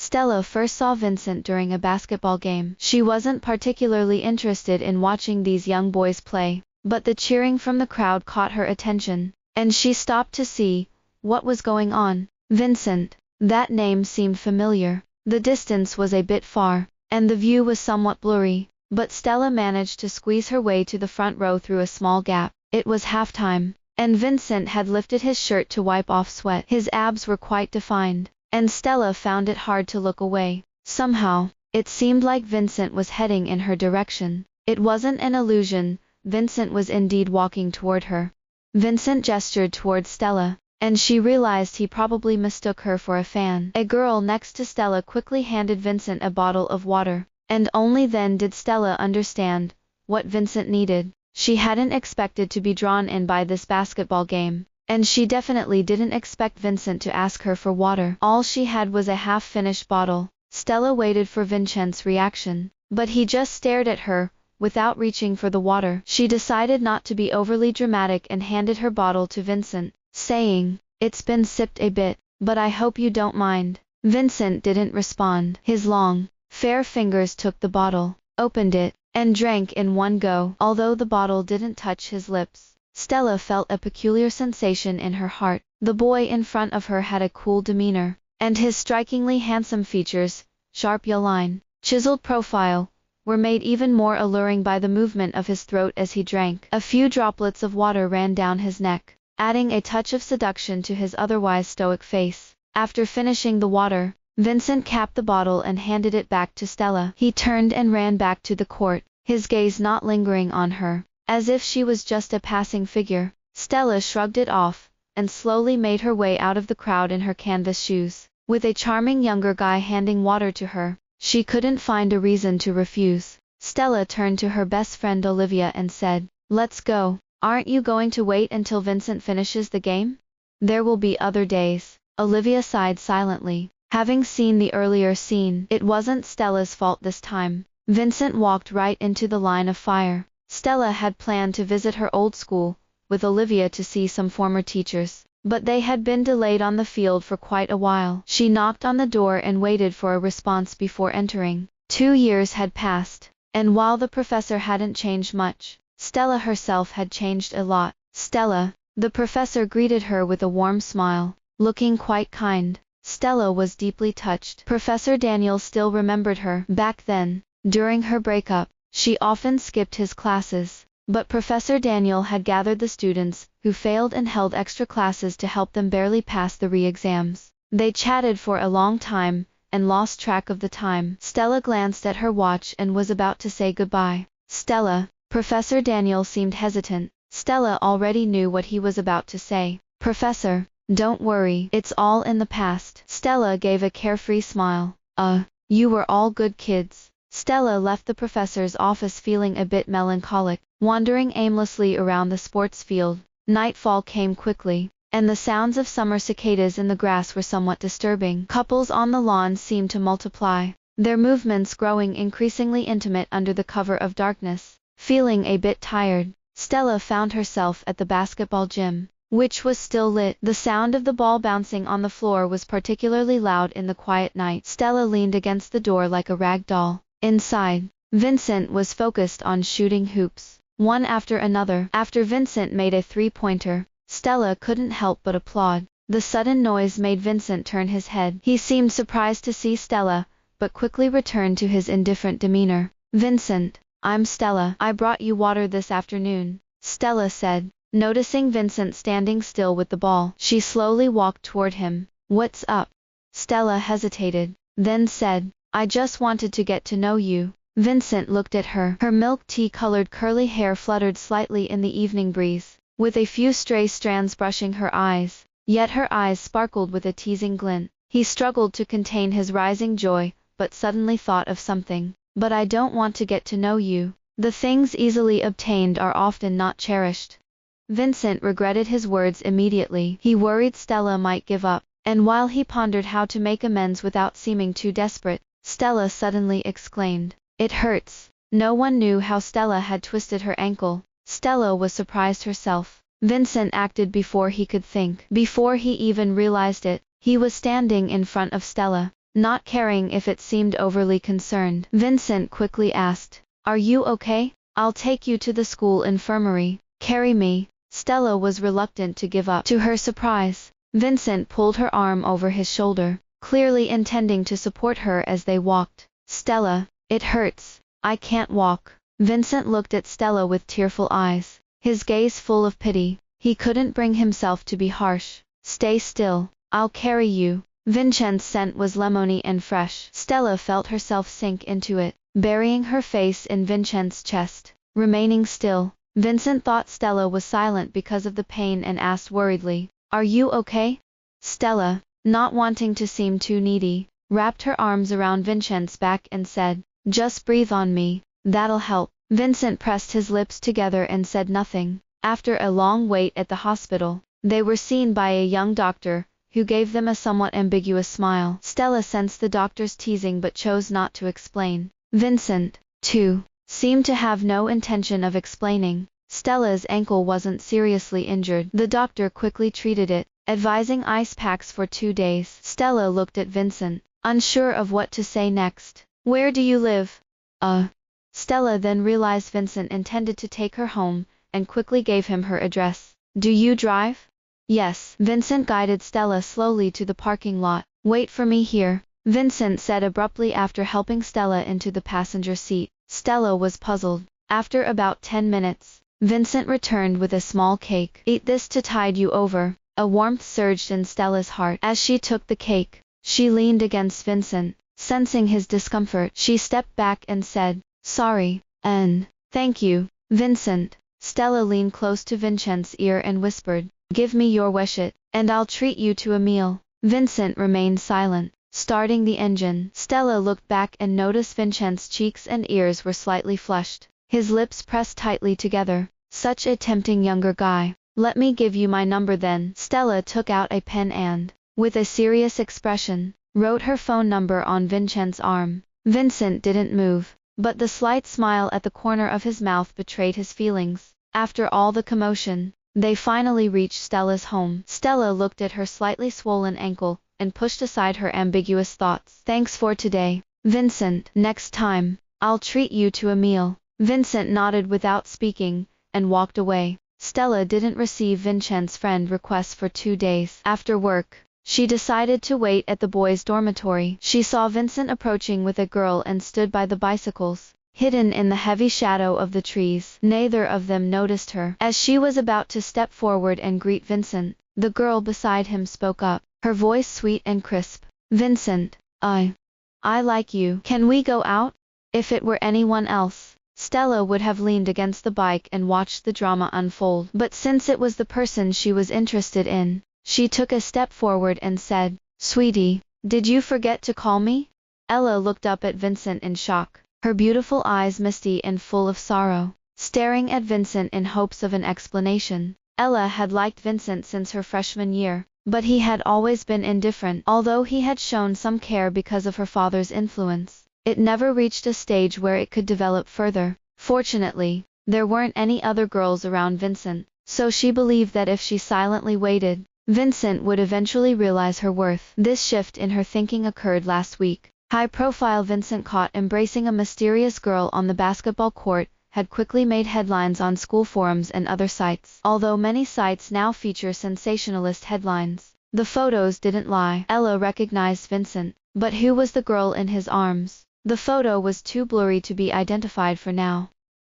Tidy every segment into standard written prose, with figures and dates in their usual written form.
Stella first saw Vincent during a basketball game. She wasn't particularly interested in watching these young boys play, but the cheering from the crowd caught her attention, and she stopped to see what was going on. Vincent. That name seemed familiar. The distance was a bit far, and the view was somewhat blurry, but Stella managed to squeeze her way to the front row through a small gap. It was halftime, and Vincent had lifted his shirt to wipe off sweat. His abs were quite defined, and Stella found it hard to look away. Somehow, it seemed like Vincent was heading in her direction. It wasn't an illusion, Vincent was indeed walking toward her. Vincent gestured toward Stella, and she realized he probably mistook her for a fan. A girl next to Stella quickly handed Vincent a bottle of water, and only then did Stella understand what Vincent needed. She hadn't expected to be drawn in by this basketball game, and she definitely didn't expect Vincent to ask her for water. All she had was a half-finished bottle. Stella waited for Vincent's reaction, but he just stared at her, without reaching for the water. She decided not to be overly dramatic and handed her bottle to Vincent, saying, "It's been sipped a bit, but I hope you don't mind." Vincent didn't respond. His long, fair fingers took the bottle, opened it, and drank in one go. Although the bottle didn't touch his lips, Stella felt a peculiar sensation in her heart. The boy in front of her had a cool demeanor, and his strikingly handsome features, sharp jawline, chiseled profile, were made even more alluring by the movement of his throat as he drank. A few droplets of water ran down his neck, adding a touch of seduction to his otherwise stoic face. After finishing the water, Vincent capped the bottle and handed it back to Stella. He turned and ran back to the court, his gaze not lingering on her, as if she was just a passing figure. Stella shrugged it off, and slowly made her way out of the crowd in her canvas shoes. With a charming younger guy handing water to her, she couldn't find a reason to refuse. Stella turned to her best friend Olivia and said, "Let's go. Aren't you going to wait until Vincent finishes the game? There will be other days." Olivia sighed silently. Having seen the earlier scene, it wasn't Stella's fault this time. Vincent walked right into the line of fire. Stella had planned to visit her old school, with Olivia to see some former teachers, but they had been delayed on the field for quite a while. She knocked on the door and waited for a response before entering. 2 years had passed, and while the professor hadn't changed much, Stella herself had changed a lot. "Stella," the professor greeted her with a warm smile, looking quite kind. Stella was deeply touched. Professor Daniel still remembered her. Back then, during her breakup, she often skipped his classes, but Professor Daniel had gathered the students who failed and held extra classes to help them barely pass the re-exams. They chatted for a long time, and lost track of the time. Stella glanced at her watch and was about to say goodbye. "Stella," Professor Daniel seemed hesitant. Stella already knew what he was about to say. "Professor, don't worry, it's all in the past." Stella gave a carefree smile. You were all good kids." Stella left the professor's office feeling a bit melancholic, wandering aimlessly around the sports field. Nightfall came quickly, and the sounds of summer cicadas in the grass were somewhat disturbing. Couples on the lawn seemed to multiply, their movements growing increasingly intimate under the cover of darkness. Feeling a bit tired, Stella found herself at the basketball gym, which was still lit. The sound of the ball bouncing on the floor was particularly loud in the quiet night. Stella leaned against the door like a rag doll. Inside, Vincent was focused on shooting hoops, one after another. After Vincent made a three-pointer, Stella couldn't help but applaud. The sudden noise made Vincent turn his head. He seemed surprised to see Stella, but quickly returned to his indifferent demeanor. "Vincent, I'm Stella. I brought you water this afternoon," Stella said. Noticing Vincent standing still with the ball, she slowly walked toward him. "What's up?" Stella hesitated, then said, "I just wanted to get to know you." Vincent looked at her. Her milk tea-colored curly hair fluttered slightly in the evening breeze, with a few stray strands brushing her eyes, yet her eyes sparkled with a teasing glint. He struggled to contain his rising joy, but suddenly thought of something. "But I don't want to get to know you. The things easily obtained are often not cherished." Vincent regretted his words immediately. He worried Stella might give up, and while he pondered how to make amends without seeming too desperate, Stella suddenly exclaimed, "It hurts." No one knew how Stella had twisted her ankle. Stella was surprised herself. Vincent acted before he could think. Before he even realized it, he was standing in front of Stella. not caring if it seemed overly concerned. Vincent quickly asked, "Are you okay? I'll take you to the school infirmary. Carry me." Stella was reluctant to give up. To her surprise, Vincent pulled her arm over his shoulder, clearly intending to support her as they walked. "Stella, it hurts. I can't walk." Vincent looked at Stella with tearful eyes, his gaze full of pity. He couldn't bring himself to be harsh. "Stay still. I'll carry you." Vincent's scent was lemony and fresh. Stella felt herself sink into it, burying her face in Vincent's chest, remaining still. Vincent thought Stella was silent because of the pain and asked worriedly, "Are you okay?" Stella, not wanting to seem too needy, wrapped her arms around Vincent's back and said, "Just breathe on me, that'll help." Vincent pressed his lips together and said nothing. After a long wait at the hospital, they were seen by a young doctor, who gave them a somewhat ambiguous smile. Stella sensed the doctor's teasing but chose not to explain. Vincent, too, seemed to have no intention of explaining. Stella's ankle wasn't seriously injured. The doctor quickly treated it, advising ice packs for 2 days. Stella looked at Vincent, unsure of what to say next. "Where do you live?" Stella then realized Vincent intended to take her home, and quickly gave him her address. "Do you drive?" "Yes." Vincent guided Stella slowly to the parking lot. "Wait for me here," Vincent said abruptly after helping Stella into the passenger seat. Stella was puzzled. After about 10 minutes, Vincent returned with a small cake. "Eat this to tide you over." A warmth surged in Stella's heart. As she took the cake, she leaned against Vincent, sensing his discomfort. She stepped back and said, "Sorry, and thank you, Vincent." Stella leaned close to Vincent's ear and whispered, "Give me your wishet, and I'll treat you to a meal." Vincent remained silent, starting the engine. Stella looked back and noticed Vincent's cheeks and ears were slightly flushed, his lips pressed tightly together. Such a tempting younger guy. "Let me give you my number then." Stella took out a pen and, with a serious expression, wrote her phone number on Vincent's arm. Vincent didn't move, but the slight smile at the corner of his mouth betrayed his feelings. After all the commotion, they finally reached Stella's home. Stella looked at her slightly swollen ankle, and pushed aside her ambiguous thoughts. "Thanks for today, Vincent. Next time, I'll treat you to a meal." Vincent nodded without speaking, and walked away. Stella didn't receive Vincent's friend request for 2 days. After work, she decided to wait at the boys' dormitory. She saw Vincent approaching with a girl and stood by the bicycles, hidden in the heavy shadow of the trees. Neither of them noticed her. As she was about to step forward and greet Vincent, the girl beside him spoke up, her voice sweet and crisp. "Vincent, I like you. Can we go out?" If it were anyone else, Stella would have leaned against the bike and watched the drama unfold. But since it was the person she was interested in, she took a step forward and said, "Sweetie, did you forget to call me?" Ella looked up at Vincent in shock, her beautiful eyes misty and full of sorrow, staring at Vincent in hopes of an explanation. Ella had liked Vincent since her freshman year, but he had always been indifferent. Although he had shown some care because of her father's influence, it never reached a stage where it could develop further. Fortunately, there weren't any other girls around Vincent, so she believed that if she silently waited, Vincent would eventually realize her worth. This shift in her thinking occurred last week. High-profile Vincent caught embracing a mysterious girl on the basketball court had quickly made headlines on school forums and other sites. Although many sites now feature sensationalist headlines, the photos didn't lie. Ella recognized Vincent, but who was the girl in his arms? The photo was too blurry to be identified for now.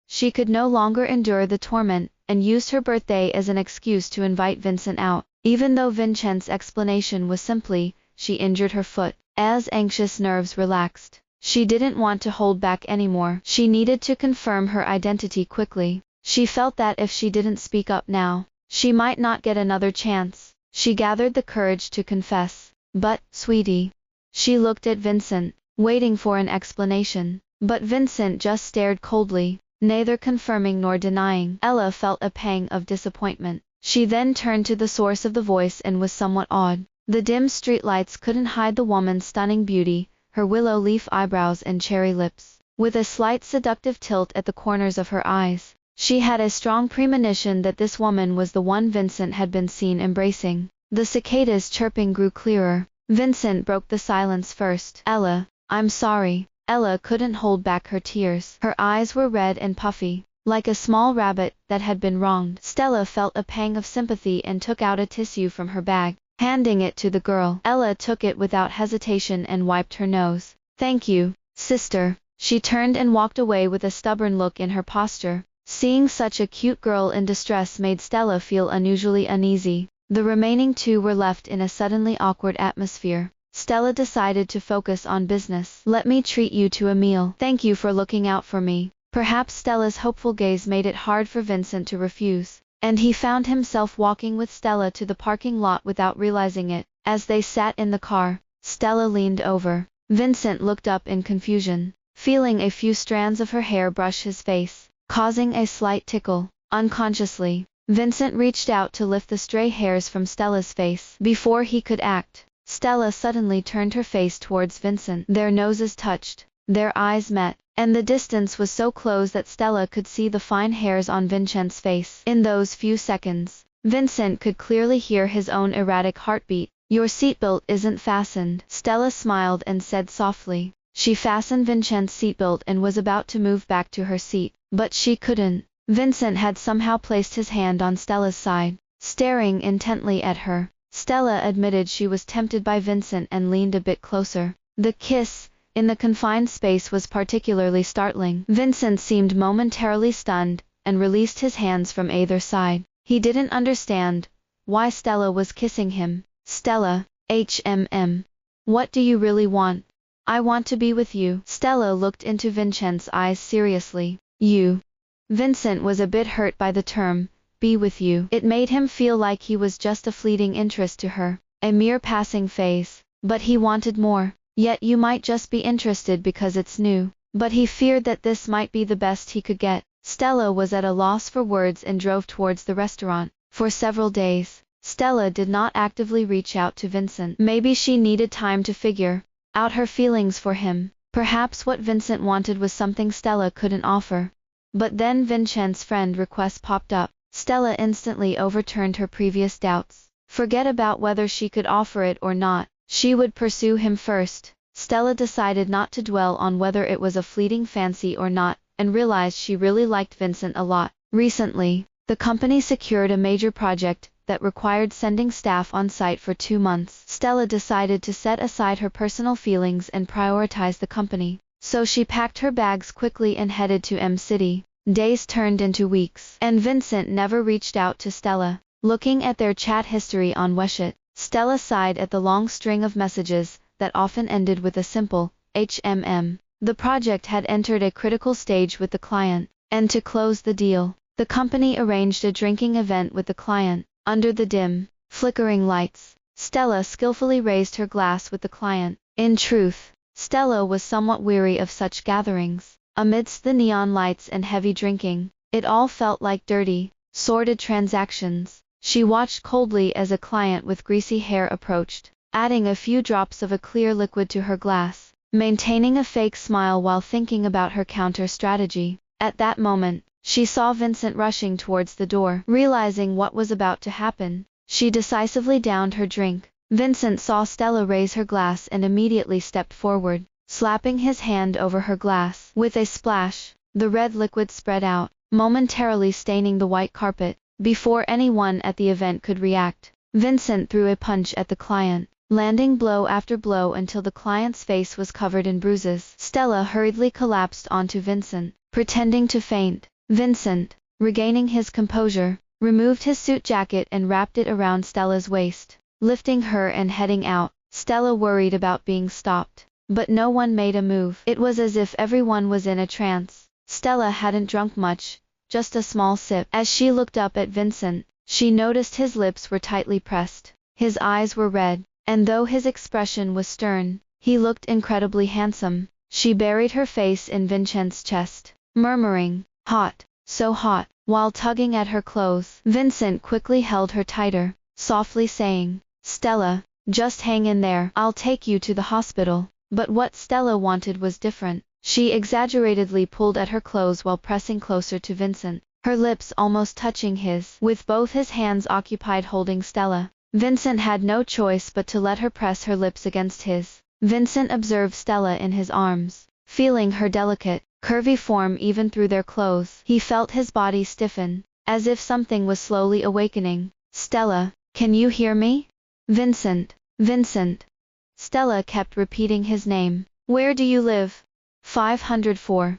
She could no longer endure the torment, and used her birthday as an excuse to invite Vincent out. Even though Vincent's explanation was simply, she injured her foot. As anxious nerves relaxed, she didn't want to hold back anymore. She needed to confirm her identity quickly. She felt that if she didn't speak up now, she might not get another chance. She gathered the courage to confess. "But, sweetie." She looked at Vincent, waiting for an explanation, but Vincent just stared coldly, neither confirming nor denying. Ella felt a pang of disappointment. She then turned to the source of the voice and was somewhat awed. The dim streetlights couldn't hide the woman's stunning beauty, her willow leaf eyebrows and cherry lips, with a slight seductive tilt at the corners of her eyes. She had a strong premonition that this woman was the one Vincent had been seen embracing. The cicadas' chirping grew clearer, Vincent broke the silence first. Ella, I'm sorry. Ella couldn't hold back her tears. Her eyes were red and puffy, like a small rabbit that had been wronged. Stella felt a pang of sympathy and took out a tissue from her bag, handing it to the girl. Ella took it without hesitation and wiped her nose. Thank you, sister. She turned and walked away with a stubborn look in her posture. Seeing such a cute girl in distress made Stella feel unusually uneasy. The remaining two were left in a suddenly awkward atmosphere. Stella decided to focus on business. Let me treat you to a meal. Thank you for looking out for me. Perhaps Stella's hopeful gaze made it hard for Vincent to refuse, and he found himself walking with Stella to the parking lot without realizing it. As they sat in the car, Stella leaned over. Vincent looked up in confusion, feeling a few strands of her hair brush his face, causing a slight tickle. Unconsciously, Vincent reached out to lift the stray hairs from Stella's face. Before he could act, Stella suddenly turned her face towards Vincent. Their noses touched, their eyes met, and the distance was so close that Stella could see the fine hairs on Vincent's face. In those few seconds, Vincent could clearly hear his own erratic heartbeat. Your seatbelt isn't fastened. Stella smiled and said softly. She fastened Vincent's seatbelt and was about to move back to her seat, but she couldn't. Vincent had somehow placed his hand on Stella's side, staring intently at her. Stella admitted she was tempted by Vincent and leaned a bit closer. The kiss, in the confined space, was particularly startling. Vincent seemed momentarily stunned, and released his hands from either side. He didn't understand why Stella was kissing him. Stella, what do you really want? I want to be with you. Stella looked into Vincent's eyes seriously. You. Vincent was a bit hurt by the term, be with you. It made him feel like he was just a fleeting interest to her, a mere passing phase. But he wanted more. Yet you might just be interested because it's new. But he feared that this might be the best he could get. Stella was at a loss for words and drove towards the restaurant. For several days, Stella did not actively reach out to Vincent. Maybe she needed time to figure out her feelings for him. Perhaps what Vincent wanted was something Stella couldn't offer. But then Vincent's friend request popped up. Stella instantly overturned her previous doubts. Forget about whether she could offer it or not. She would pursue him first. Stella decided not to dwell on whether it was a fleeting fancy or not, and realized she really liked Vincent a lot. Recently, the company secured a major project that required sending staff on site for 2 months. Stella decided to set aside her personal feelings and prioritize the company. So she packed her bags quickly and headed to M-City. Days turned into weeks, and Vincent never reached out to Stella. Looking at their chat history on Weshit, Stella sighed at the long string of messages that often ended with a simple, HMM. The project had entered a critical stage with the client, and to close the deal, the company arranged a drinking event with the client. Under the dim, flickering lights, Stella skillfully raised her glass with the client. In truth, Stella was somewhat weary of such gatherings. Amidst the neon lights and heavy drinking, it all felt like dirty, sordid transactions. She watched coldly as a client with greasy hair approached, adding a few drops of a clear liquid to her glass, maintaining a fake smile while thinking about her counter strategy. At that moment, she saw Vincent rushing towards the door. Realizing what was about to happen, she decisively downed her drink. Vincent saw Stella raise her glass and immediately stepped forward, slapping his hand over her glass. With a splash, the red liquid spread out, momentarily staining the white carpet. Before anyone at the event could react, Vincent threw a punch at the client, landing blow after blow until the client's face was covered in bruises. Stella hurriedly collapsed onto Vincent, pretending to faint. Vincent, regaining his composure, removed his suit jacket and wrapped it around Stella's waist, lifting her and heading out. Stella worried about being stopped, but no one made a move. It was as if everyone was in a trance. Stella hadn't drunk much, just a small sip. As she looked up at Vincent, she noticed his lips were tightly pressed, his eyes were red, and though his expression was stern, he looked incredibly handsome. She buried her face in Vincent's chest, murmuring, "Hot, so hot," while tugging at her clothes. Vincent quickly held her tighter, softly saying, "Stella, just hang in there. I'll take you to the hospital." But what Stella wanted was different. She exaggeratedly pulled at her clothes while pressing closer to Vincent, her lips almost touching his. With both his hands occupied holding Stella, Vincent had no choice but to let her press her lips against his. Vincent observed Stella in his arms, feeling her delicate, curvy form even through their clothes. He felt his body stiffen, as if something was slowly awakening. Stella, can you hear me? Vincent, Vincent. Stella kept repeating his name. Where do you live? 504.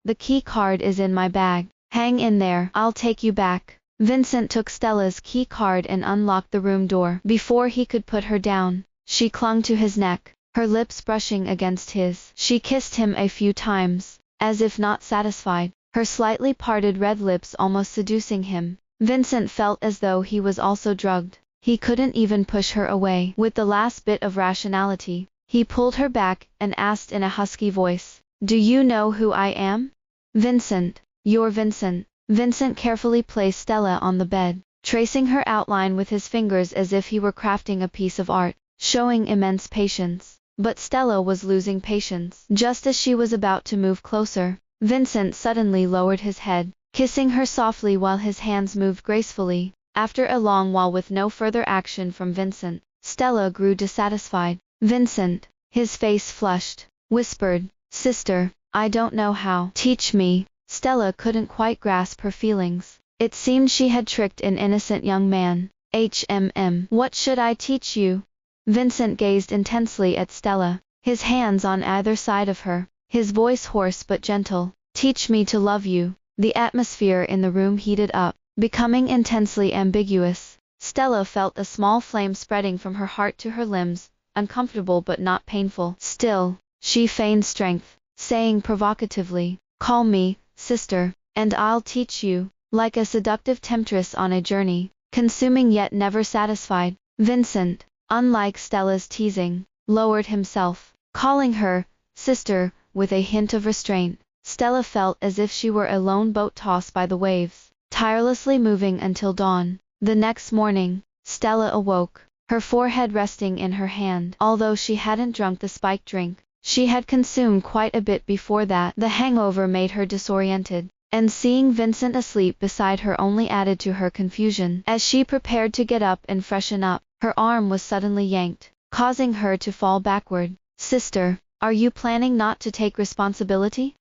The key card is in my bag. Hang in there, I'll take you back. Vincent took Stella's key card and unlocked the room door. Before he could put her down, she clung to his neck, her lips brushing against his. She kissed him a few times, as if not satisfied, her slightly parted red lips almost seducing him. Vincent felt as though he was also drugged. He couldn't even push her away. With the last bit of rationality, he pulled her back and asked in a husky voice, "Do you know who I am?" Vincent, you're Vincent. Vincent carefully placed Stella on the bed, tracing her outline with his fingers as if he were crafting a piece of art, showing immense patience. But Stella was losing patience. Just as she was about to move closer, Vincent suddenly lowered his head, kissing her softly while his hands moved gracefully. After a long while with no further action from Vincent, Stella grew dissatisfied. Vincent, his face flushed, whispered, "Sister, I don't know how. Teach me." Stella couldn't quite grasp her feelings. It seemed she had tricked an innocent young man. What should I teach you? Vincent gazed intensely at Stella, his hands on either side of her, his voice hoarse but gentle. Teach me to love you. The atmosphere in the room heated up, becoming intensely ambiguous. Stella felt a small flame spreading from her heart to her limbs, uncomfortable but not painful. Still, she feigned strength, saying provocatively, "Call me, sister, and I'll teach you." Like a seductive temptress on a journey, consuming yet never satisfied, Vincent, unlike Stella's teasing, lowered himself, calling her sister with a hint of restraint. Stella felt as if she were a lone boat tossed by the waves, tirelessly moving until dawn. The next morning, Stella awoke, her forehead resting in her hand. Although she hadn't drunk the spiked drink, she had consumed quite a bit before that. The hangover made her disoriented, and seeing Vincent asleep beside her only added to her confusion. As she prepared to get up and freshen up, her arm was suddenly yanked, causing her to fall backward. "Sister, are you planning not to take responsibility?"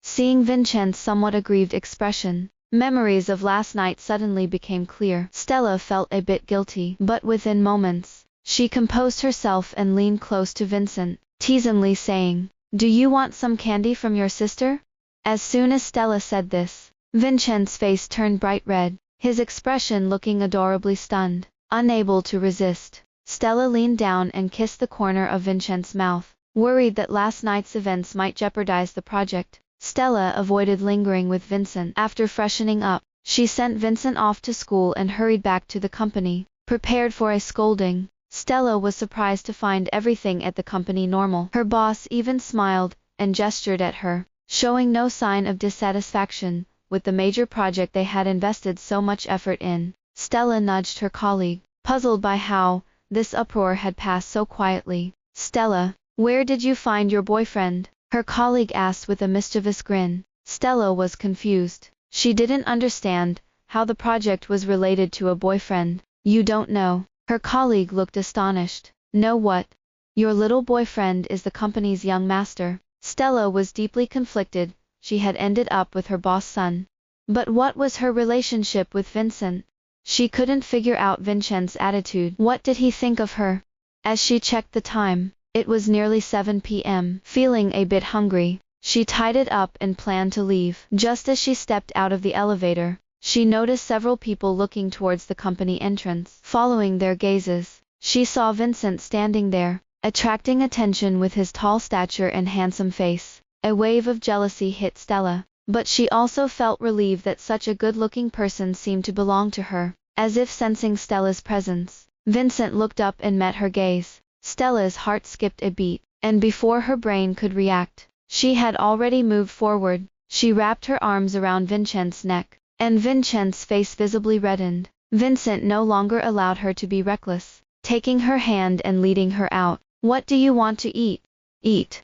Seeing Vincent's somewhat aggrieved expression, memories of last night suddenly became clear. Stella felt a bit guilty, but within moments, she composed herself and leaned close to Vincent, teasingly saying, "Do you want some candy from your sister?" As soon as Stella said this, Vincent's face turned bright red, his expression looking adorably stunned. Unable to resist, Stella leaned down and kissed the corner of Vincent's mouth, worried that last night's events might jeopardize the project. Stella avoided lingering with Vincent. After freshening up, she sent Vincent off to school and hurried back to the company, prepared for a scolding. Stella was surprised to find everything at the company normal. Her boss even smiled and gestured at her, showing no sign of dissatisfaction with the major project they had invested so much effort in. Stella nudged her colleague, puzzled by how this uproar had passed so quietly. "Stella, where did you find your boyfriend?" her colleague asked with a mischievous grin. Stella was confused. She didn't understand how the project was related to a boyfriend. "You don't know?" Her colleague looked astonished. "Know what? Your little boyfriend is the company's young master." Stella was deeply conflicted. She had ended up with her boss' son. But what was her relationship with Vincent? She couldn't figure out Vincent's attitude. What did he think of her? As she checked the time, it was nearly 7 p.m. Feeling a bit hungry, she tied it up and planned to leave. Just as she stepped out of the elevator, she noticed several people looking towards the company entrance. Following their gazes, she saw Vincent standing there, attracting attention with his tall stature and handsome face. A wave of jealousy hit Stella, but she also felt relieved that such a good-looking person seemed to belong to her. As if sensing Stella's presence, Vincent looked up and met her gaze. Stella's heart skipped a beat, and before her brain could react, she had already moved forward. She wrapped her arms around Vincent's neck, and Vincent's face visibly reddened. Vincent no longer allowed her to be reckless, taking her hand and leading her out. "What do you want to eat?" "Eat?"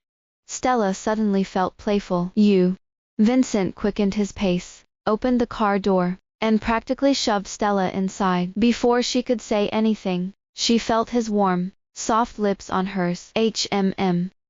Stella suddenly felt playful. "You." Vincent quickened his pace, opened the car door, and practically shoved Stella inside. Before she could say anything, she felt his warm, soft lips on hers.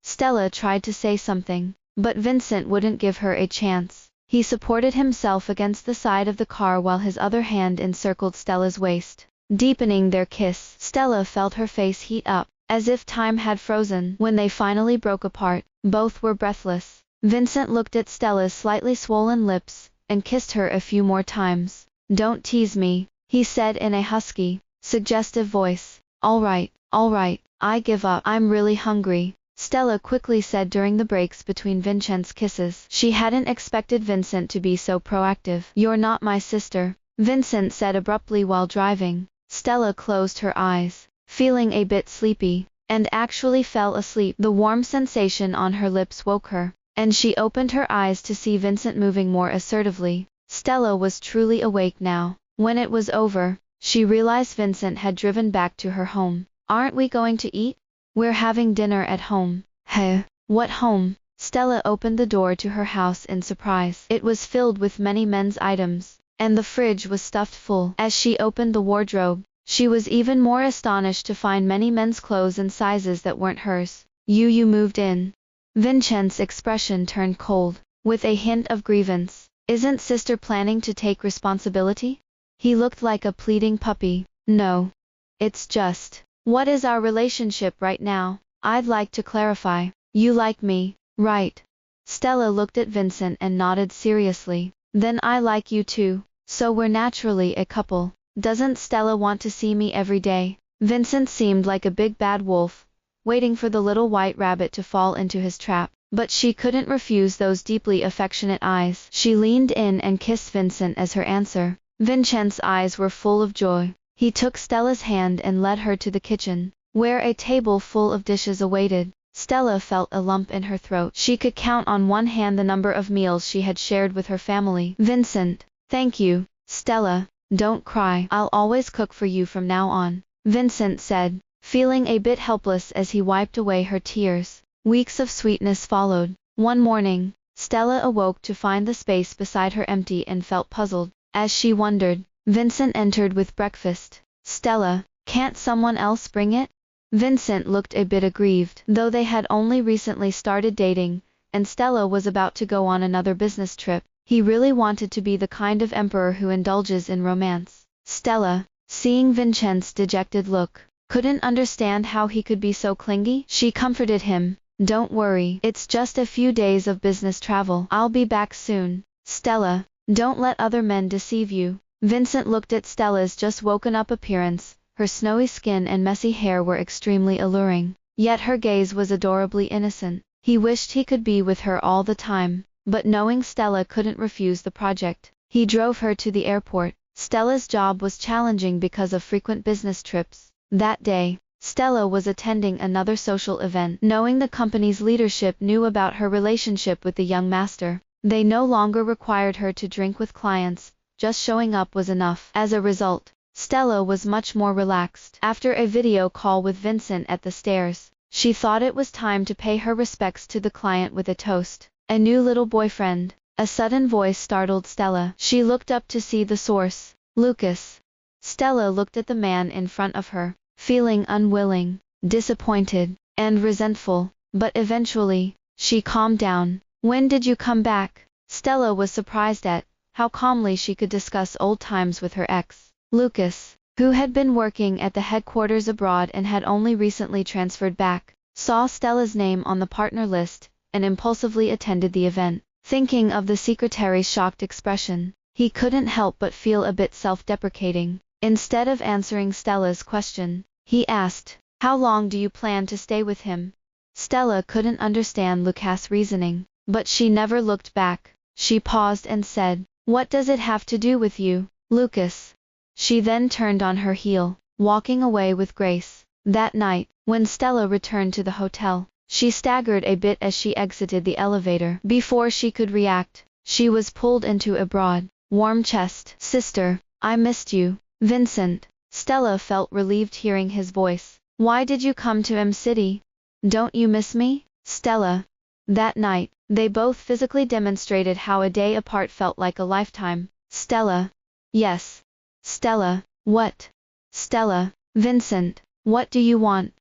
Stella tried to say something, but Vincent wouldn't give her a chance. He supported himself against the side of the car while his other hand encircled Stella's waist, deepening their kiss. Stella felt her face heat up, as if time had frozen. When they finally broke apart, both were breathless. Vincent looked at Stella's slightly swollen lips, and kissed her a few more times. "Don't tease me," he said in a husky, suggestive voice. All right, I give up. I'm really hungry," Stella quickly said during the breaks between Vincent's kisses. She hadn't expected Vincent to be so proactive. "You're not my sister," Vincent said abruptly while driving. Stella closed her eyes, feeling a bit sleepy, and actually fell asleep. The warm sensation on her lips woke her, and she opened her eyes to see Vincent moving more assertively. Stella was truly awake now. When it was over, she realized Vincent had driven back to her home. "Aren't we going to eat? We're having dinner at home." "Hey, what home?" Stella opened the door to her house in surprise. It was filled with many men's items, and the fridge was stuffed full. As she opened the wardrobe, she was even more astonished to find many men's clothes in sizes that weren't hers. You moved in." Vincent's expression turned cold, with a hint of grievance. "Isn't sister planning to take responsibility?" He looked like a pleading puppy. "No. It's just, what is our relationship right now? I'd like to clarify. You like me, right?" Stella looked at Vincent and nodded seriously. "Then I like you too, so we're naturally a couple. Doesn't Stella want to see me every day?" Vincent seemed like a big bad wolf, waiting for the little white rabbit to fall into his trap. But she couldn't refuse those deeply affectionate eyes. She leaned in and kissed Vincent as her answer. Vincent's eyes were full of joy. He took Stella's hand and led her to the kitchen, where a table full of dishes awaited. Stella felt a lump in her throat. She could count on one hand the number of meals she had shared with her family. "Vincent, thank you." "Stella, don't cry. I'll always cook for you from now on," Vincent said, feeling a bit helpless as he wiped away her tears. Weeks of sweetness followed. One morning, Stella awoke to find the space beside her empty and felt puzzled. As she wondered, Vincent entered with breakfast. "Stella, can't someone else bring it?" Vincent looked a bit aggrieved. Though they had only recently started dating, and Stella was about to go on another business trip, he really wanted to be the kind of emperor who indulges in romance. Stella, seeing Vincent's dejected look, couldn't understand how he could be so clingy. She comforted him. "Don't worry, it's just a few days of business travel. I'll be back soon." "Stella, don't let other men deceive you." Vincent looked at Stella's just woken up appearance. Her snowy skin and messy hair were extremely alluring, yet her gaze was adorably innocent. He wished he could be with her all the time, but knowing Stella couldn't refuse the project, he drove her to the airport. Stella's job was challenging because of frequent business trips. That day, Stella was attending another social event. Knowing the company's leadership knew about her relationship with the young master, they no longer required her to drink with clients, just showing up was enough. As a result, Stella was much more relaxed. After a video call with Vincent at the stairs, she thought it was time to pay her respects to the client with a toast. "A new little boyfriend." A sudden voice startled Stella. She looked up to see the source. "Lucas." Stella looked at the man in front of her, feeling unwilling, disappointed, and resentful, but eventually, she calmed down. "When did you come back?" Stella was surprised at how calmly she could discuss old times with her ex. Lucas, who had been working at the headquarters abroad and had only recently transferred back, saw Stella's name on the partner list, and impulsively attended the event. Thinking of the secretary's shocked expression, he couldn't help but feel a bit self-deprecating. Instead of answering Stella's question, he asked, "How long do you plan to stay with him?" Stella couldn't understand Lucas' reasoning, but she never looked back. She paused and said, "What does it have to do with you, Lucas?" She then turned on her heel, walking away with grace. That night, when Stella returned to the hotel, she staggered a bit as she exited the elevator. Before she could react, she was pulled into a broad, warm chest. "Sister, I missed you." "Vincent." Stella felt relieved hearing his voice. "Why did you come to City? Don't you miss me?" "Stella." That night, they both physically demonstrated how a day apart felt like a lifetime. "Stella." Yes. Stella. What? Stella. Vincent. What do you want?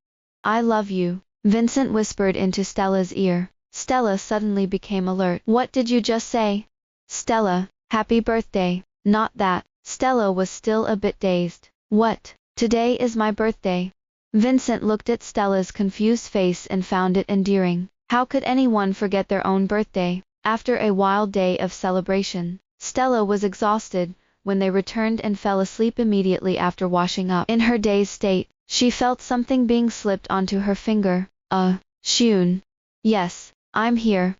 I love you, Vincent whispered into Stella's ear. Stella suddenly became alert. What did you just say? Stella. Happy birthday. Not that. Stella was still a bit dazed. What? Today is my birthday. Vincent looked at Stella's confused face and found it endearing. How could anyone forget their own birthday? After a wild day of celebration, Stella was exhausted when they returned and fell asleep immediately after washing up. In her dazed state, she felt something being slipped onto her finger. Shun. Yes, I'm here.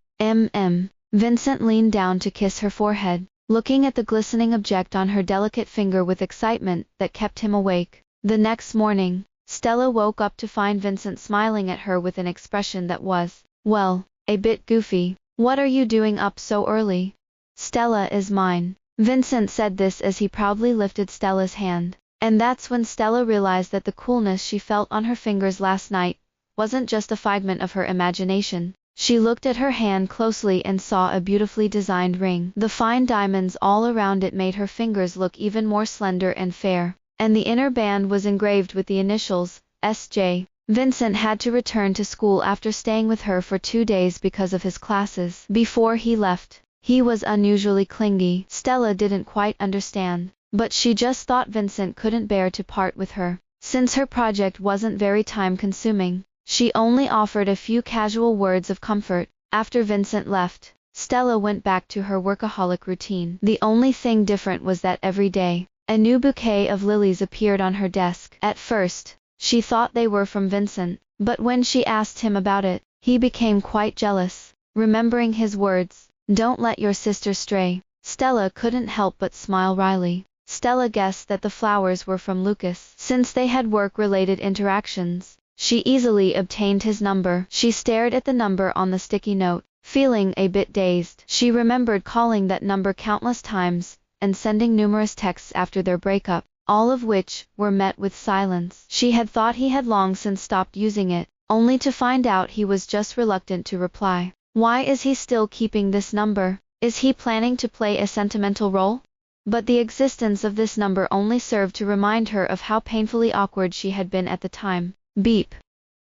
Vincent leaned down to kiss her forehead, looking at the glistening object on her delicate finger with excitement that kept him awake. The next morning, Stella woke up to find Vincent smiling at her with an expression that was, well, a bit goofy. What are you doing up so early? Stella is mine. Vincent said this as he proudly lifted Stella's hand. And that's when Stella realized that the coolness she felt on her fingers last night wasn't just a figment of her imagination. She looked at her hand closely and saw a beautifully designed ring. The fine diamonds all around it made her fingers look even more slender and fair, and the inner band was engraved with the initials, S.J. Vincent had to return to school after staying with her for 2 days because of his classes. Before he left, he was unusually clingy. Stella didn't quite understand, but she just thought Vincent couldn't bear to part with her. Since her project wasn't very time-consuming, she only offered a few casual words of comfort. After Vincent left, Stella went back to her workaholic routine. The only thing different was that every day, a new bouquet of lilies appeared on her desk. At first, she thought they were from Vincent, but when she asked him about it, he became quite jealous. Remembering his words, "Don't let your sister stray," Stella couldn't help but smile wryly. Stella guessed that the flowers were from Lucas. Since they had work-related interactions, she easily obtained his number. She stared at the number on the sticky note, feeling a bit dazed. She remembered calling that number countless times, and sending numerous texts after their breakup, all of which were met with silence. She had thought he had long since stopped using it, only to find out he was just reluctant to reply. Why is he still keeping this number? Is he planning to play a sentimental role? But the existence of this number only served to remind her of how painfully awkward she had been at the time. Beep.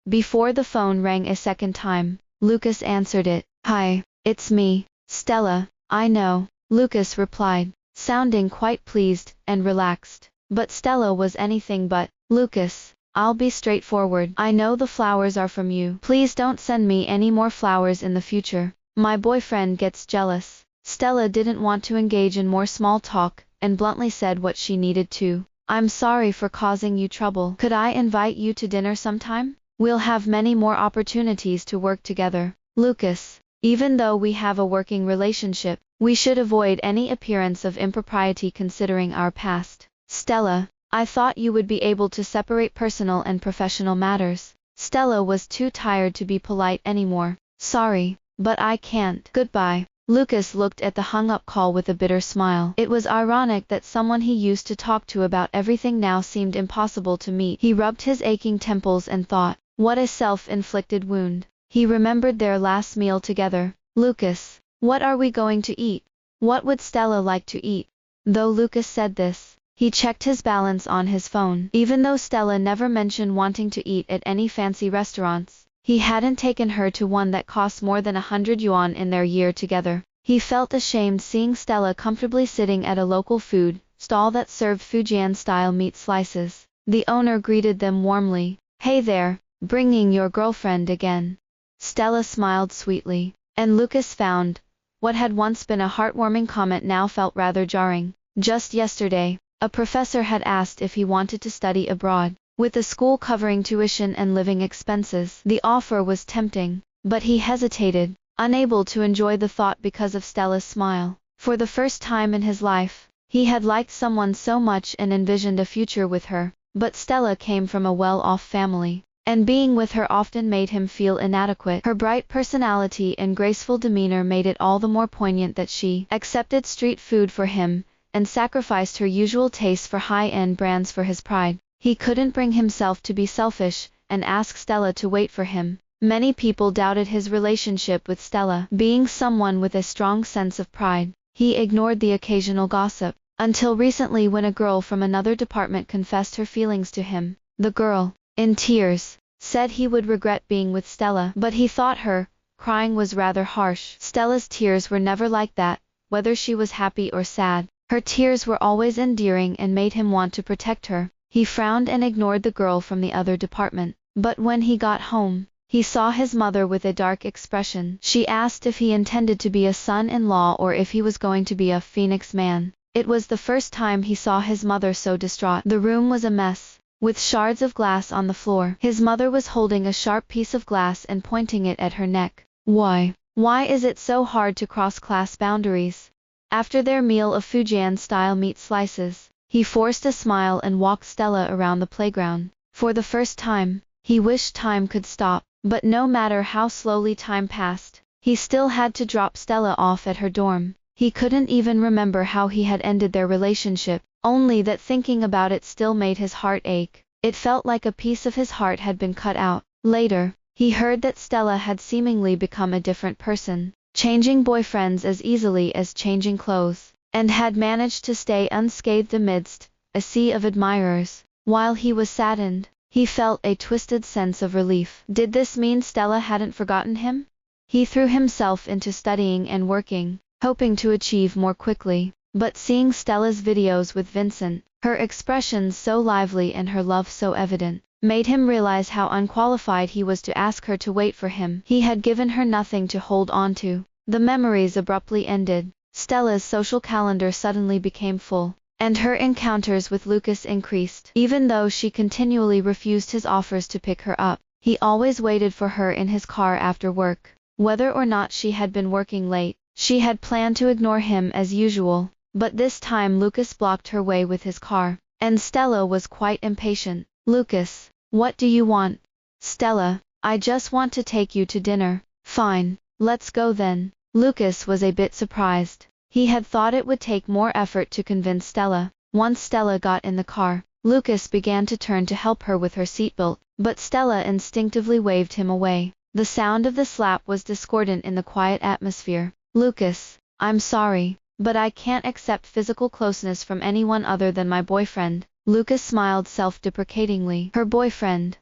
Before the phone rang a second time, Lucas answered it. Hi, it's me, Stella. I know, Lucas replied, sounding quite pleased and relaxed. But Stella was anything but. Lucas, I'll be straightforward. I know the flowers are from you. Please don't send me any more flowers in the future. My boyfriend gets jealous. Stella didn't want to engage in more small talk, and bluntly said what she needed to. I'm sorry for causing you trouble. Could I invite you to dinner sometime? We'll have many more opportunities to work together. Lucas, even though we have a working relationship, we should avoid any appearance of impropriety considering our past. Stella, I thought you would be able to separate personal and professional matters. Stella was too tired to be polite anymore. Sorry, but I can't. Goodbye. Lucas looked at the hung-up call with a bitter smile. It was ironic that someone he used to talk to about everything now seemed impossible to meet. He rubbed his aching temples and thought, what a self-inflicted wound. He remembered their last meal together. Lucas, what are we going to eat? What would Stella like to eat? Though Lucas said this, he checked his balance on his phone. Even though Stella never mentioned wanting to eat at any fancy restaurants, he hadn't taken her to one that cost more than 100 yuan in their year together. He felt ashamed seeing Stella comfortably sitting at a local food stall that served Fujian-style meat slices. The owner greeted them warmly. Hey there, bringing your girlfriend again. Stella smiled sweetly, and Lucas found what had once been a heartwarming comment now felt rather jarring. Just yesterday, a professor had asked if he wanted to study abroad, with the school covering tuition and living expenses. The offer was tempting, but he hesitated, unable to enjoy the thought because of Stella's smile. For the first time in his life, he had liked someone so much and envisioned a future with her, but Stella came from a well-off family, and being with her often made him feel inadequate. Her bright personality and graceful demeanor made it all the more poignant that she accepted street food for him, and sacrificed her usual taste for high-end brands for his pride. He couldn't bring himself to be selfish, and ask Stella to wait for him. Many people doubted his relationship with Stella. Being someone with a strong sense of pride, he ignored the occasional gossip. until recently when a girl from another department confessed her feelings to him. The girl, in tears, said he would regret being with Stella, but he thought her crying was rather harsh. Stella's tears were never like that, whether she was happy or sad. Her tears were always endearing and made him want to protect her. He frowned and ignored the girl from the other department. But when he got home, he saw his mother with a dark expression. She asked if he intended to be a son-in-law or if he was going to be a Phoenix man. It was the first time he saw his mother so distraught. The room was a mess, with shards of glass on the floor. His mother was holding a sharp piece of glass and pointing it at her neck. Why is it so hard to cross class boundaries? After their meal of Fujian-style meat slices, he forced a smile and walked Stella around the playground. For the first time, he wished time could stop, but no matter how slowly time passed, he still had to drop Stella off at her dorm. He couldn't even remember how he had ended their relationship, only that thinking about it still made his heart ache. It felt like a piece of his heart had been cut out. Later, he heard that Stella had seemingly become a different person, changing boyfriends as easily as changing clothes, and had managed to stay unscathed amidst a sea of admirers. While he was saddened, he felt a twisted sense of relief. Did this mean Stella hadn't forgotten him? He threw himself into studying and working, hoping to achieve more quickly. But seeing Stella's videos with Vincent, her expressions so lively and her love so evident, made him realize how unqualified he was to ask her to wait for him. He had given her nothing to hold on to. The memories abruptly ended. Stella's social calendar suddenly became full, and her encounters with Lucas increased. Even though she continually refused his offers to pick her up, he always waited for her in his car after work. Whether or not she had been working late, she had planned to ignore him as usual, but this time Lucas blocked her way with his car, and Stella was quite impatient. Lucas, what do you want? Stella, I just want to take you to dinner. Fine, let's go then. Lucas was a bit surprised. He had thought it would take more effort to convince Stella. Once Stella got in the car, Lucas began to turn to help her with her seatbelt, but Stella instinctively waved him away. The sound of the slap was discordant in the quiet atmosphere. Lucas, I'm sorry, but I can't accept physical closeness from anyone other than my boyfriend. Lucas smiled self-deprecatingly. Her boyfriend.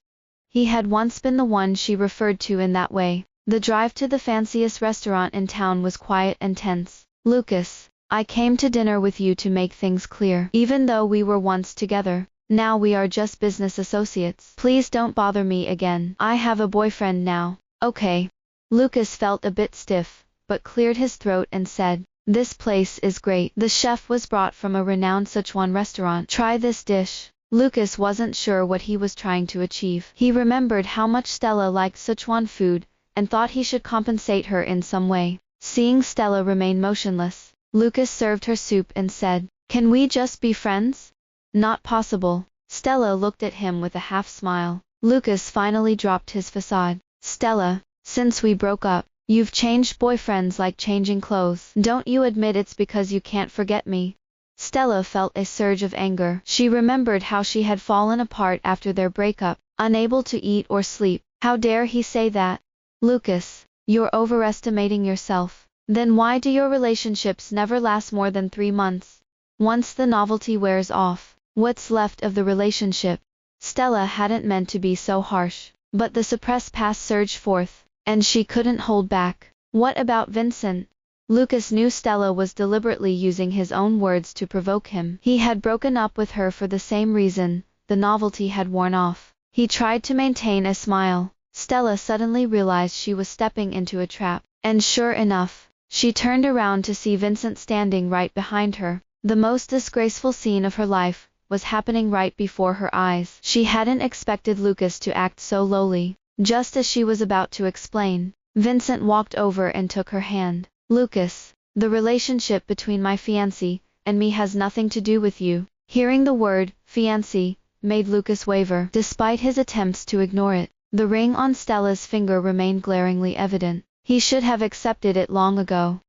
He had once been the one she referred to in that way. The drive to the fanciest restaurant in town was quiet and tense. Lucas, I came to dinner with you to make things clear. Even though we were once together, now we are just business associates. Please don't bother me again. I have a boyfriend now. Okay. Lucas felt a bit stiff, but cleared his throat and said, this place is great. The chef was brought from a renowned Sichuan restaurant. Try this dish. Lucas wasn't sure what he was trying to achieve. He remembered how much Stella liked Sichuan food, and thought he should compensate her in some way. Seeing Stella remain motionless, Lucas served her soup and said, can we just be friends? Not possible. Stella looked at him with a half smile. Lucas finally dropped his facade. Stella, since we broke up, you've changed boyfriends like changing clothes. Don't you admit it's because you can't forget me? Stella felt a surge of anger. She remembered how she had fallen apart after their breakup, unable to eat or sleep. How dare he say that? Lucas, you're overestimating yourself. Then why do your relationships never last more than 3 months? Once the novelty wears off, what's left of the relationship? Stella hadn't meant to be so harsh, but the suppressed past surged forth, and she couldn't hold back. What about Vincent? Lucas knew Stella was deliberately using his own words to provoke him. He had broken up with her for the same reason, the novelty had worn off. He tried to maintain a smile. Stella suddenly realized she was stepping into a trap, and sure enough, she turned around to see Vincent standing right behind her. The most disgraceful scene of her life was happening right before her eyes. She hadn't expected Lucas to act so lowly. Just as she was about to explain, Vincent walked over and took her hand. Lucas, the relationship between my fiancé and me has nothing to do with you. Hearing the word, fiancé, made Lucas waver. Despite his attempts to ignore it, the ring on Stella's finger remained glaringly evident. He should have accepted it long ago.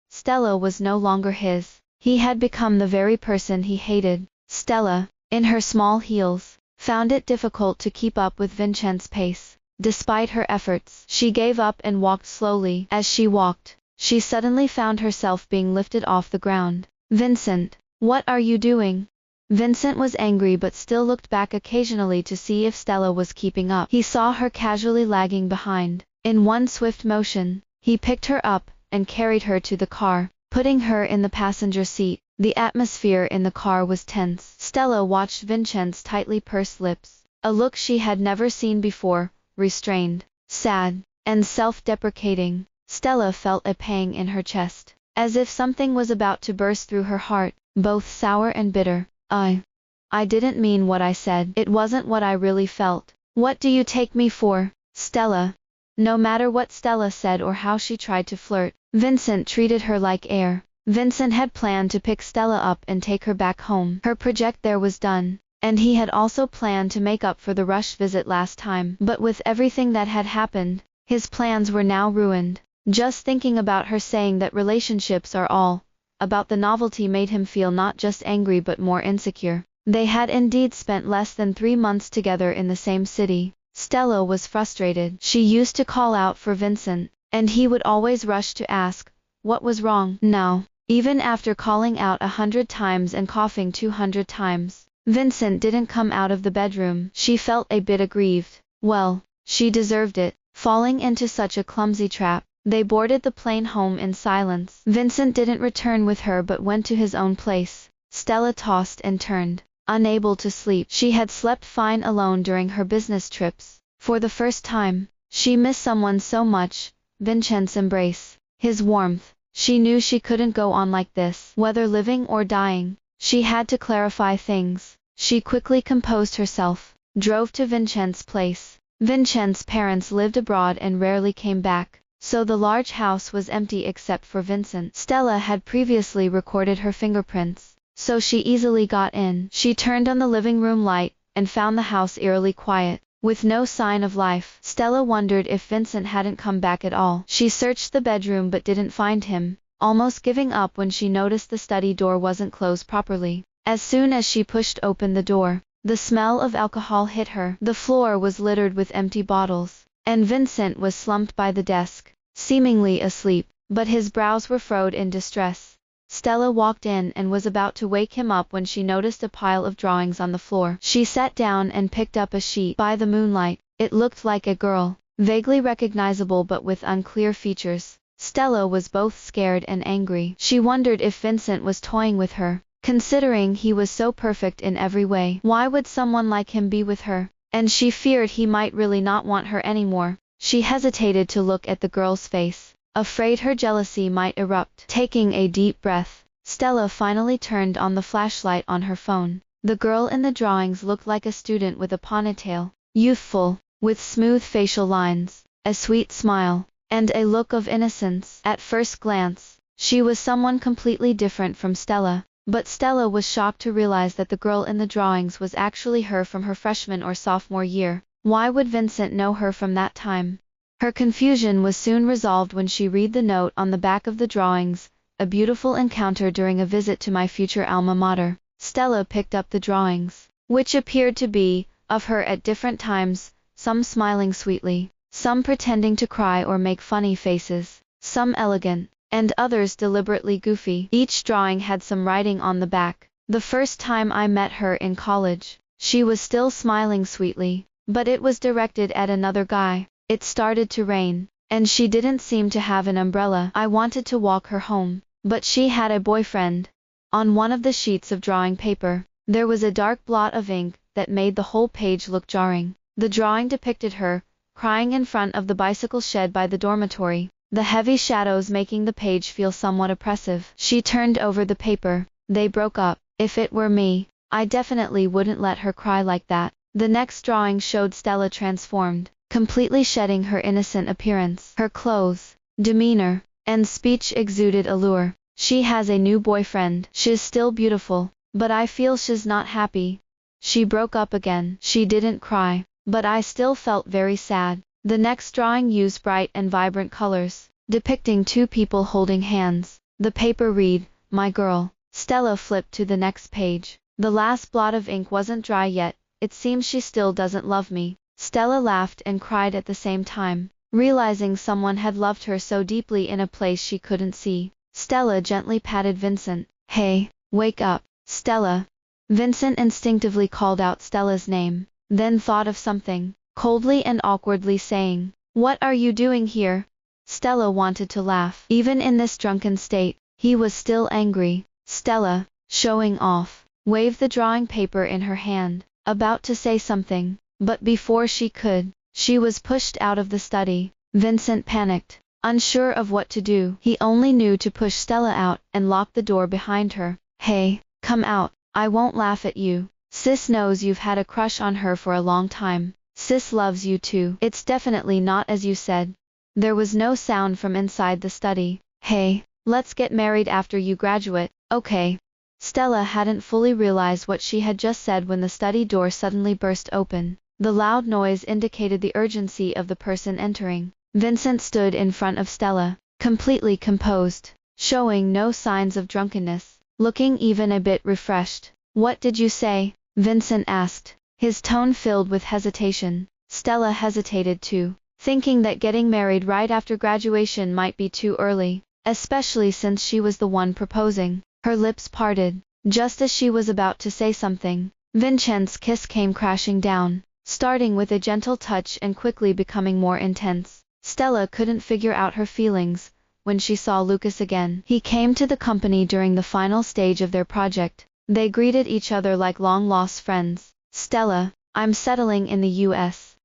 Stella was no longer his. He had become the very person he hated. Stella, in her small heels, found it difficult to keep up with Vincent's pace. Despite her efforts, she gave up and walked slowly. As she walked, she suddenly found herself being lifted off the ground. Vincent, What are you doing? Vincent was angry but still looked back occasionally to see if Stella was keeping up. He saw her casually lagging behind. In one swift motion, he picked her up and carried her to the car, putting her in the passenger seat. The atmosphere in the car was tense. Stella watched Vincent's tightly pursed lips, a look she had never seen before, restrained, sad, and self-deprecating. Stella felt a pang in her chest, as if something was about to burst through her heart, both sour and bitter. I didn't mean what I said. It wasn't what I really felt. What do you take me for, Stella? No matter what Stella said or how she tried to flirt, Vincent treated her like air. Vincent had planned to pick Stella up and take her back home. Her project there was done, and he had also planned to make up for the rushed visit last time. But with everything that had happened, his plans were now ruined. Just thinking about her saying that relationships are all about the novelty made him feel not just angry but more insecure. They had indeed spent less than 3 months together in the same city. Stella was frustrated. She used to call out for Vincent, and he would always rush to ask, what was wrong? Now, even after calling out 100 times and coughing 200 times, Vincent didn't come out of the bedroom. She felt a bit aggrieved. Well, she deserved it, falling into such a clumsy trap. They boarded the plane home in silence. Vincent didn't return with her but went to his own place. Stella tossed and turned, unable to sleep. She had slept fine alone during her business trips. For the first time, she missed someone so much, Vincent's embrace, his warmth. She knew she couldn't go on like this. Whether living or dying, she had to clarify things. She quickly composed herself, drove to Vincent's place. Vincent's parents lived abroad and rarely came back, so the large house was empty except for Vincent. Stella had previously recorded her fingerprints, so she easily got in. She turned on the living room light, and found the house eerily quiet, with no sign of life. Stella wondered if Vincent hadn't come back at all. She searched the bedroom but didn't find him, almost giving up when she noticed the study door wasn't closed properly. As soon as she pushed open the door, the smell of alcohol hit her. The floor was littered with empty bottles, and Vincent was slumped by the desk, seemingly asleep, but his brows were furrowed in distress. Stella walked in and was about to wake him up when she noticed a pile of drawings on the floor. She sat down and picked up a sheet. By the moonlight, it looked like a girl, vaguely recognizable but with unclear features. Stella was both scared and angry. She wondered if Vincent was toying with her, considering he was so perfect in every way. Why would someone like him be with her? And she feared he might really not want her anymore. She hesitated to look at the girl's face, afraid her jealousy might erupt. Taking a deep breath, Stella finally turned on the flashlight on her phone. The girl in the drawings looked like a student with a ponytail, youthful, with smooth facial lines, a sweet smile, and a look of innocence. At first glance, she was someone completely different from Stella, but Stella was shocked to realize that the girl in the drawings was actually her from her freshman or sophomore year. Why would Vincent know her from that time? Her confusion was soon resolved when she read the note on the back of the drawings, a beautiful encounter during a visit to my future alma mater. Stella picked up the drawings, which appeared to be of her at different times, some smiling sweetly, some pretending to cry or make funny faces, some elegant, and others deliberately goofy. Each drawing had some writing on the back. The first time I met her in college, she was still smiling sweetly, but it was directed at another guy. It started to rain, and she didn't seem to have an umbrella. I wanted to walk her home, but she had a boyfriend. On one of the sheets of drawing paper, there was a dark blot of ink that made the whole page look jarring. The drawing depicted her, crying in front of the bicycle shed by the dormitory, the heavy shadows making the page feel somewhat oppressive. She turned over the paper. They broke up. If it were me, I definitely wouldn't let her cry like that. The next drawing showed Stella transformed, completely shedding her innocent appearance. Her clothes, demeanor, and speech exuded allure. She has a new boyfriend. She's still beautiful, but I feel she's not happy. She broke up again. She didn't cry, but I still felt very sad. The next drawing used bright and vibrant colors, depicting 2 people holding hands. The paper read, "My girl." Stella flipped to the next page. The last blot of ink wasn't dry yet. "It seems she still doesn't love me." Stella laughed and cried at the same time, realizing someone had loved her so deeply in a place she couldn't see. Stella gently patted Vincent. "Hey, Wake up, Stella. Vincent instinctively called out Stella's name, then thought of something, coldly and awkwardly saying, "What are you doing here?" Stella wanted to laugh. Even in this drunken state, he was still angry. Stella, showing off, waved the drawing paper in her hand, about to say something, but before she could, she was pushed out of the study. Vincent panicked, unsure of what to do. He only knew to push Stella out and lock the door behind her. "Hey, come out. I won't laugh at you. Sis knows you've had a crush on her for a long time. Sis loves you too. It's definitely not as you said." There was no sound from inside the study. "Hey, let's get married after you graduate, okay?" Stella hadn't fully realized what she had just said when the study door suddenly burst open. The loud noise indicated the urgency of the person entering. Vincent stood in front of Stella, completely composed, showing no signs of drunkenness, looking even a bit refreshed. "What did you say?" Vincent asked, his tone filled with hesitation. Stella hesitated too, thinking that getting married right after graduation might be too early, especially since she was the one proposing. Her lips parted, just as she was about to say something. Vincent's kiss came crashing down, starting with a gentle touch and quickly becoming more intense. Stella couldn't figure out her feelings when she saw Lucas again. He came to the company during the final stage of their project. They greeted each other like long-lost friends. "Stella, I'm settling in the US.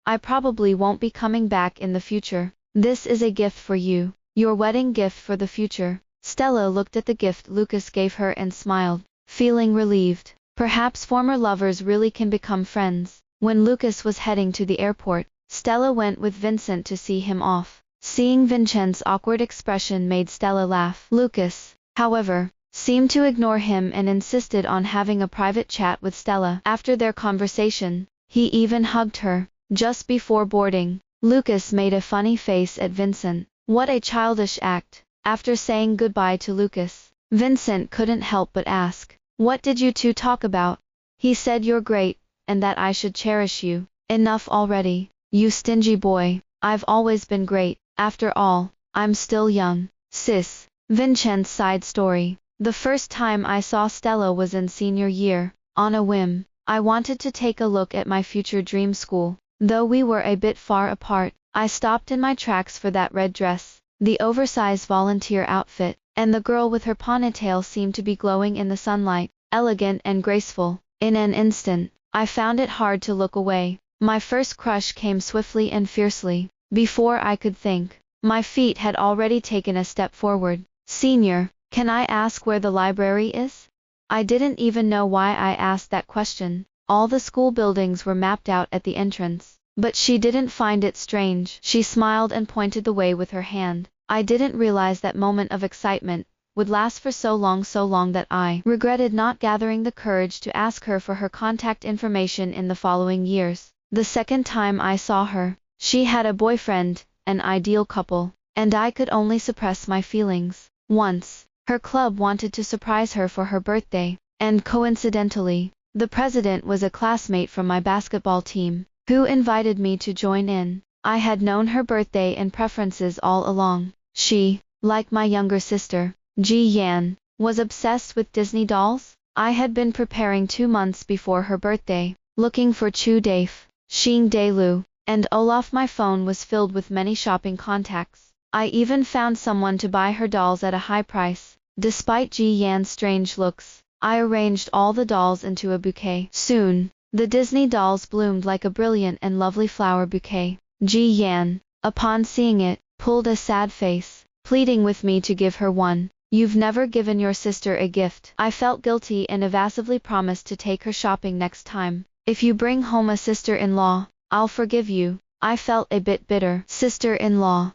I probably won't be coming back in the future. This is a gift for you, your wedding gift for the future." Stella looked at the gift Lucas gave her and smiled, feeling relieved. Perhaps former lovers really can become friends. When Lucas was heading to the airport, Stella went with Vincent to see him off. Seeing Vincent's awkward expression made Stella laugh. Lucas, however, seemed to ignore him and insisted on having a private chat with Stella. After their conversation, he even hugged her. Just before boarding, Lucas made a funny face at Vincent. What a childish act. After saying goodbye to Lucas, Vincent couldn't help but ask, "What did you two talk about?" "He said you're great, and that I should cherish you." "Enough already, you stingy boy. I've always been great. After all, I'm still young." "Sis." Vincent's side story. "The first time I saw Stella was in senior year. On a whim, I wanted to take a look at my future dream school. Though we were a bit far apart, I stopped in my tracks for that red dress, the oversized volunteer outfit, and the girl with her ponytail seemed to be glowing in the sunlight, elegant and graceful. In an instant, I found it hard to look away. My first crush came swiftly and fiercely. Before I could think, my feet had already taken a step forward." "Senior, can I ask where the library is?" I didn't even know why I asked that question. All the school buildings were mapped out at the entrance, but she didn't find it strange. She smiled and pointed the way with her hand. I didn't realize that moment of excitement would last for so long that I regretted not gathering the courage to ask her for her contact information in the following years. The second time I saw her, she had a boyfriend, an ideal couple, and I could only suppress my feelings. Once, her club wanted to surprise her for her birthday, and coincidentally, the president was a classmate from my basketball team, who invited me to join in. I had known her birthday and preferences all along. She, like my younger sister, Ji Yan, was obsessed with Disney dolls. I had been preparing 2 months before her birthday, looking for Chu Dafe, Xing Delu, and Olaf. My phone was filled with many shopping contacts. I even found someone to buy her dolls at a high price. Despite Ji Yan's strange looks, I arranged all the dolls into a bouquet. Soon, the Disney dolls bloomed like a brilliant and lovely flower bouquet. Ji Yan, upon seeing it, pulled a sad face, pleading with me to give her one. "You've never given your sister a gift." I felt guilty and evasively promised to take her shopping next time. "If you bring home a sister-in-law, I'll forgive you." I felt a bit bitter. Sister-in-law.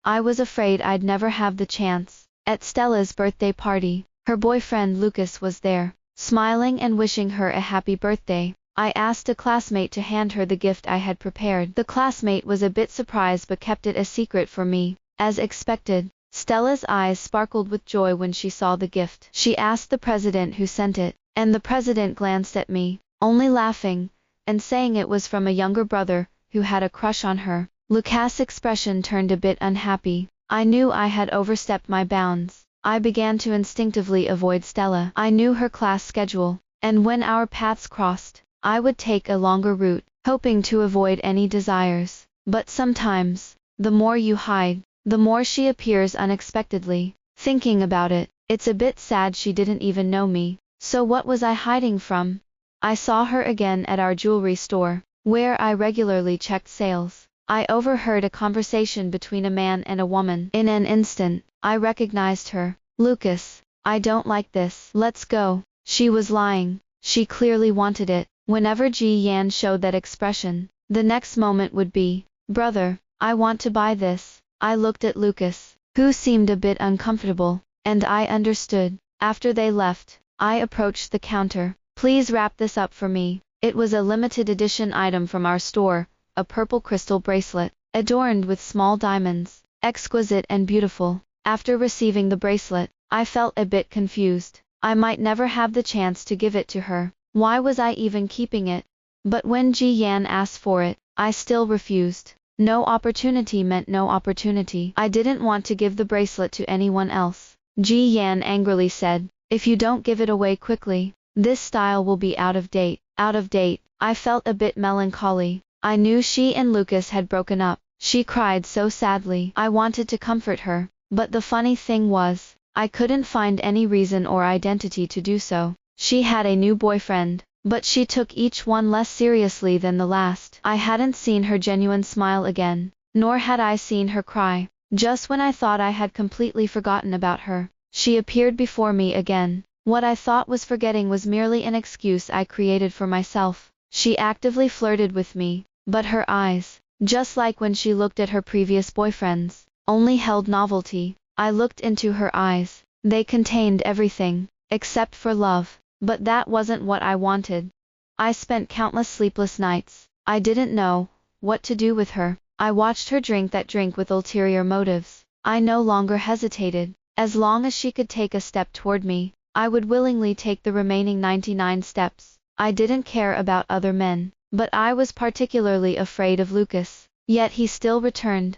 I was afraid I'd never have the chance. At Stella's birthday party, her boyfriend Lucas was there, smiling and wishing her a happy birthday. I asked a classmate to hand her the gift I had prepared. The classmate was a bit surprised but kept it a secret for me. As expected, Stella's eyes sparkled with joy when she saw the gift. She asked the president who sent it, and the president glanced at me, only laughing, and saying it was from a younger brother, who had a crush on her. Lucas' expression turned a bit unhappy. I knew I had overstepped my bounds. I began to instinctively avoid Stella. I knew her class schedule, and when our paths crossed, I would take a longer route, hoping to avoid any desires. But sometimes, the more you hide, the more she appears unexpectedly. Thinking about it, it's a bit sad she didn't even know me. So what was I hiding from? I saw her again at our jewelry store, where I regularly checked sales. I overheard a conversation between a man and a woman. In an instant, I recognized her. Lucas, I don't like this. Let's go. She was lying. She clearly wanted it. Whenever Ji Yan showed that expression, the next moment would be, brother, I want to buy this. I looked at Lucas, who seemed a bit uncomfortable, and I understood. After they left, I approached the counter. Please wrap this up for me. It was a limited edition item from our store, a purple crystal bracelet, adorned with small diamonds, exquisite and beautiful. After receiving the bracelet, I felt a bit confused. I might never have the chance to give it to her. Why was I even keeping it? But when Ji Yan asked for it, I still refused. No opportunity meant no opportunity. I didn't want to give the bracelet to anyone else. Ji Yan angrily said, if you don't give it away quickly, this style will be out of date. Out of date. I felt a bit melancholy. I knew she and Lucas had broken up. She cried so sadly. I wanted to comfort her, but the funny thing was, I couldn't find any reason or identity to do so. She had a new boyfriend, but she took each one less seriously than the last. I hadn't seen her genuine smile again, nor had I seen her cry. Just when I thought I had completely forgotten about her, she appeared before me again. What I thought was forgetting was merely an excuse I created for myself. She actively flirted with me, but her eyes, just like when she looked at her previous boyfriends, only held novelty. I looked into her eyes. They contained everything, except for love. But that wasn't what I wanted. I spent countless sleepless nights. I didn't know what to do with her. I watched her drink that drink with ulterior motives. I no longer hesitated. As long as she could take a step toward me, I would willingly take the remaining 99 steps. I didn't care about other men, but I was particularly afraid of Lucas. Yet he still returned.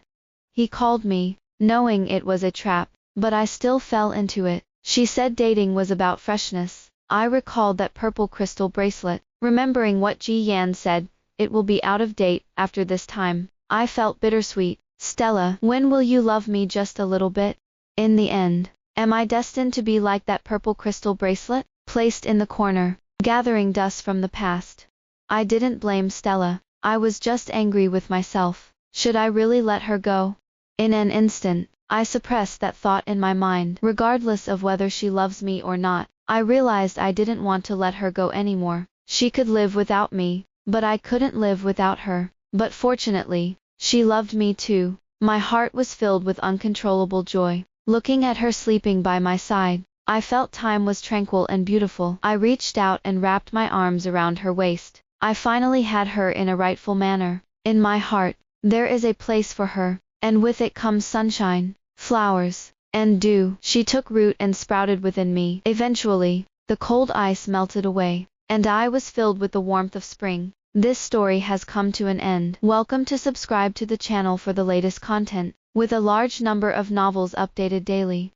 He called me, knowing it was a trap, but I still fell into it. She said dating was about freshness. I recalled that purple crystal bracelet. Remembering what Ji Yan said, it will be out of date after this time. I felt bittersweet. Stella, when will you love me just a little bit? In the end, am I destined to be like that purple crystal bracelet, placed in the corner, gathering dust from the past? I didn't blame Stella. I was just angry with myself. Should I really let her go? In an instant, I suppressed that thought in my mind. Regardless of whether she loves me or not, I realized I didn't want to let her go anymore. She could live without me, but I couldn't live without her. But fortunately, she loved me too. My heart was filled with uncontrollable joy. Looking at her sleeping by my side, I felt time was tranquil and beautiful. I reached out and wrapped my arms around her waist. I finally had her in a rightful manner. In my heart, there is a place for her, and with it comes sunshine, flowers, and dew. She took root and sprouted within me. Eventually, the cold ice melted away, and I was filled with the warmth of spring. This story has come to an end. Welcome to subscribe to the channel for the latest content, with a large number of novels updated daily.